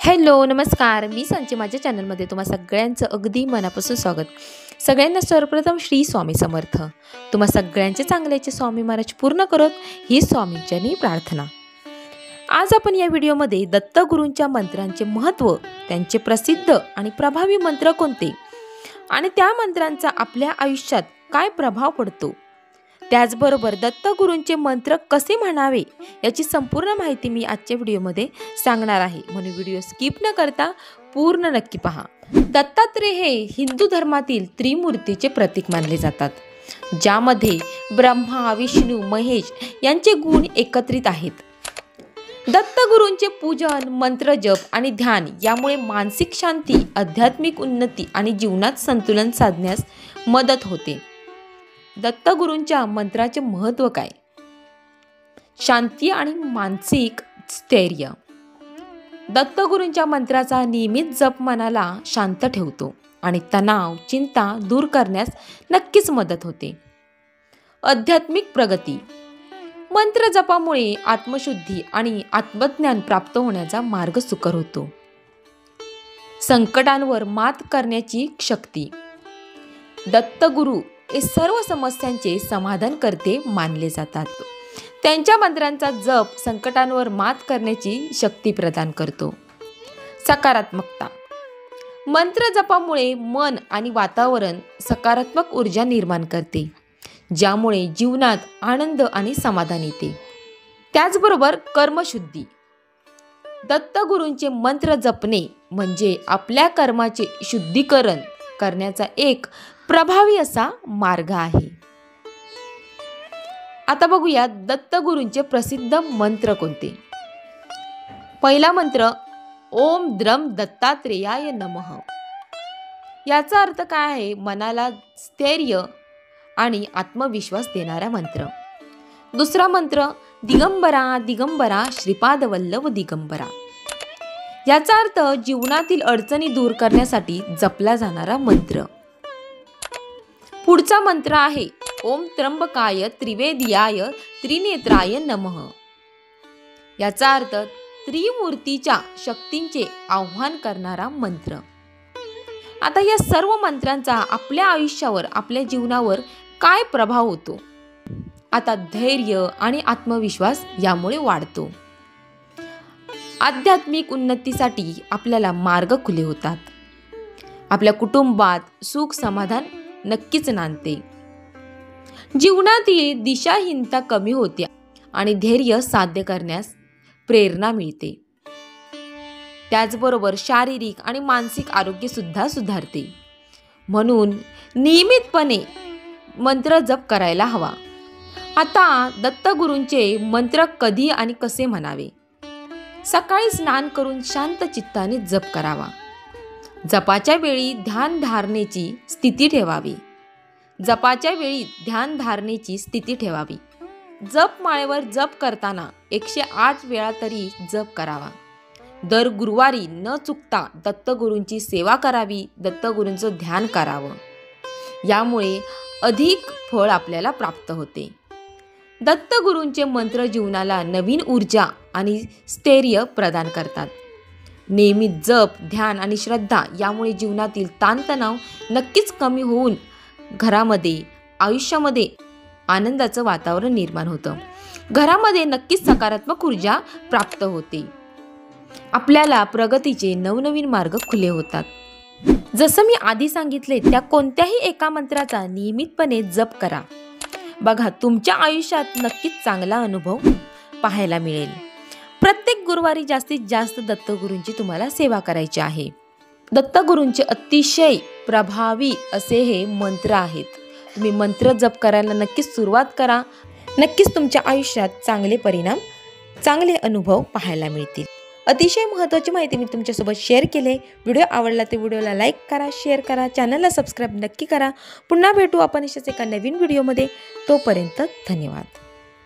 Hello नमस्कार, मी संची माझ्या चॅनलमध्ये तुम्हा सगळ्यांचं अगदी मनापासून स्वागत. सगळ्यांना सर्वप्रथम श्री स्वामी समर्थ. तुम्हा सगळ्यांचे चांगल्याचे स्वामी महाराज पूर्ण करत ही स्वामींचरणी प्रार्थना. आज आपण या व्हिडिओमध्ये दत्तगुरूंच्या मंत्रांचे महत्त्व, त्यांचे प्रसिद्ध आणि प्रभावी मंत्र कोणते आणि त्या मंत्रांचा आपल्या आयुष्यात काय प्रभाव पडतो, त्याचबरोबर दत्तगुरूंचे मंत्र कसे म्हणावे याची संपूर्ण माहिती मी आजच्या व्हिडिओमध्ये सांगणार आहे. म्हणून व्हिडिओ स्किप न करता पूर्ण नक्की पहा. दत्तात्रेय हे हिंदू धर्मातील त्रिमूर्तीचे प्रतीक मानले जातात, ज्यामध्ये ब्रह्मा, विष्णू, महेश यांचे गुण एकत्रित आहेत. दत्तगुरूंचे पूजन, मंत्र जप आणि ध्यान यामुळे मानसिक शांती, आध्यात्मिक उन्नती आणि जीवनात संतुलन साधण्यास मदत होते. दत्तगुरूंच्या मंत्राचे महत्त्व काय? शांती आणि मानसिक स्थैर्य. दत्तगुरूंच्या मंत्राचा नियमित जप मनाला शांत ठेवतो आणि तणाव, चिंता दूर करण्यास नक्कीच मदत होते. आध्यात्मिक प्रगती. मंत्र जपामुळे आत्मशुद्धी आणि आत्मज्ञान प्राप्त होण्याचा मार्ग सुकर होतो. संकटांवर मात करण्याची शक्ती. दत्तगुरू हे सर्व समस्यांचे समाधान करते मानले जातात. त्यांच्या मंत्रांचा जप संकटांवर मात करण्याची शक्ती प्रदान करतो. सकारात्मकता. मंत्र जपामुळे मन आणि वातावरण सकारात्मक ऊर्जा निर्माण करते, ज्यामुळे जीवनात आनंद आणि समाधान येते. त्याचबरोबर कर्मशुद्धी. दत्तगुरूंचे मंत्र जपणे म्हणजे आपल्या कर्माचे शुद्धीकरण करण्याचा एक प्रभावी असा मार्ग आहे. आता बघूया दत्तगुरूंचे प्रसिद्ध मंत्र कोणते. पहिला मंत्र ओम द्रम दत्तात्रेयाय नमः. याचा अर्थ काय आहे? मनाला स्थैर्य आणि आत्मविश्वास देणारा मंत्र. दुसरा मंत्र दिगंबरा दिगंबरा श्रीपाद वल्लभ दिगंबरा. याचा अर्थ जीवनातील अडचणी दूर करण्यासाठी जपला जाणारा मंत्र. पुढचा मंत्र आहे ओम त्र्यंबकाय त्रिवेदियाय त्रिनेत्राय नमः. याचा अर्थ त्रिमूर्तीच्या शक्तींचे आव्हान करणारा मंत्र. आता या सर्व मंत्रांचा आपल्या आयुष्यावर, आपल्या जीवनावर काय प्रभाव होतो? आता धैर्य आणि आत्मविश्वास यामुळे वाढतो. आध्यात्मिक उन्नतीसाठी आपल्याला मार्ग खुले होतात. आपल्या कुटुंबात सुख समाधान नक्कीच नांदते. जीवनातील दिशाहीनता कमी होते आणि धैर्य साध्य करण्यास प्रेरणा मिळते. त्याचबरोबर शारीरिक आणि मानसिक आरोग्य सुद्धा सुधारते. म्हणून नियमितपणे मंत्र जप करायला हवा. आता दत्तगुरूंचे मंत्र कधी आणि कसे म्हणावे. सकाळी स्नान करून शांत चित्ताने जप करावा. जपाच्या वेळी ध्यान धारणेची स्थिती ठेवावी. जपाच्या वेळी ध्यान धारणेची स्थिती ठेवावी. जप माळेवर जप करताना 108 वेळा तरी जप करावा. दर गुरुवारी न चुकता दत्तगुरूंची सेवा करावी. दत्तगुरूंचं ध्यान करावं. यामुळे अधिक फळ आपल्याला प्राप्त होते. दत्तगुरूंचे मंत्र जीवनाला नवीन ऊर्जा आणि स्थैर्य प्रदान करतात. नियमित जप, ध्यान आणि श्रद्धा यामुळे जीवनातील ताणतणाव नक्कीच कमी होऊन घरामध्ये, आयुष्यामध्ये आनंदाचं वातावरण निर्माण होतं. घरामध्ये नक्कीच सकारात्मक ऊर्जा प्राप्त होते. आपल्याला प्रगतीचे नवनवीन मार्ग खुले होतात. जसं मी आधी सांगितले, त्या कोणत्याही एका मंत्राचा नियमितपणे जप करा. बघा, तुमच्या आयुष्यात नक्कीच चांगला अनुभव पाहायला मिळेल. प्रत्येक गुरुवारी जास्तीत जास्त दत्तगुरूंची तुम्हाला सेवा करायची आहे. दत्तगुरूंचे अतिशय प्रभावी असे हे मंत्र आहेत. तुम्ही मंत्र जप करायला नक्कीच सुरुवात करा. नक्कीच तुमच्या आयुष्यात चांगले परिणाम, चांगले अनुभव पाहायला मिळतील. अतिशय महत्त्वाची माहिती मी तुमच्यासोबत शेअर केली. व्हिडिओ आवडला तर व्हिडिओला लाईक करा, शेअर करा, चॅनलला सबस्क्राईब नक्की करा. पुन्हा भेटू आपण अशाच एका नवीन व्हिडिओमध्ये. तोपर्यंत धन्यवाद.